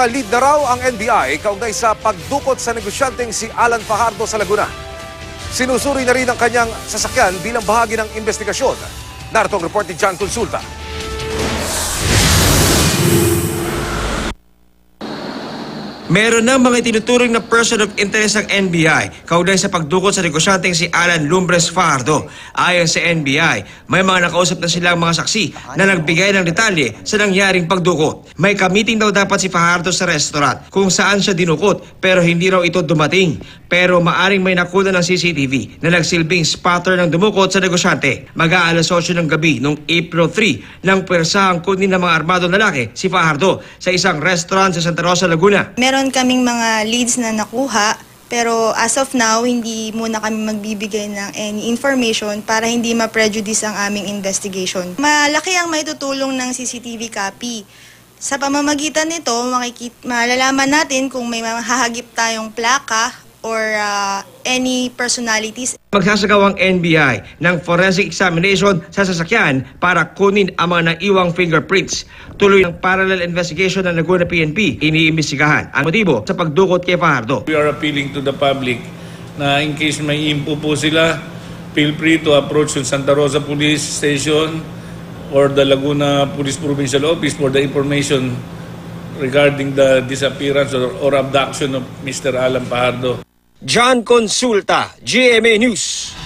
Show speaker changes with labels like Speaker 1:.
Speaker 1: mga lead na raw ang NBI kaugnay sa pagdukot sa negosyanteng si Alan Fajardo sa Laguna. Sinusuri na rin ang kanyang sasakyan bilang bahagi ng investigasyon. Narito ang report ni John Consulta.
Speaker 2: Meron ng mga tinuturing na person of interest ng NBI kaugnay sa pagdukot sa negosyanteng si Alan Lumbres Fajardo. Ayon sa NBI, may mga nakausap na silang mga saksi na nagbigay ng detalye sa nangyaring pagdukot. May ka-meeting daw dapat si Fajardo sa restaurant kung saan siya dinukot pero hindi raw ito dumating. Pero maaring may nakuna ng CCTV na nagsilbing spotter ng dumukot sa negosyante. Mag-aalas 8 ng gabi noong April 3 nang pwersahang kunin ng mga armadong lalaki si Fajardo sa isang restaurant sa Santa Rosa, Laguna.
Speaker 3: Meron kaming mga leads na nakuha, pero as of now, hindi muna kami magbibigay ng any information para hindi ma-prejudice ang aming investigation. Malaki ang maitutulong ng CCTV copy. Sa pamamagitan nito, malalaman natin kung may mahahagip tayong plaka or any personalities.
Speaker 2: Magsasagawa ang NBI ng forensic examination sa sasakyan para kunin ang mga naiwang fingerprints. Tuloy ang parallel investigation ng Laguna PNP. Iniimbestigahan ang motibo sa pagdukot kay Fajardo.
Speaker 4: We are appealing to the public na in case may info po sila, feel free to approach yung Santa Rosa Police Station or the Laguna Police Provincial Office for the information regarding the disappearance or abduction of Mr. Alan Fajardo.
Speaker 2: John Consulta, GMA News.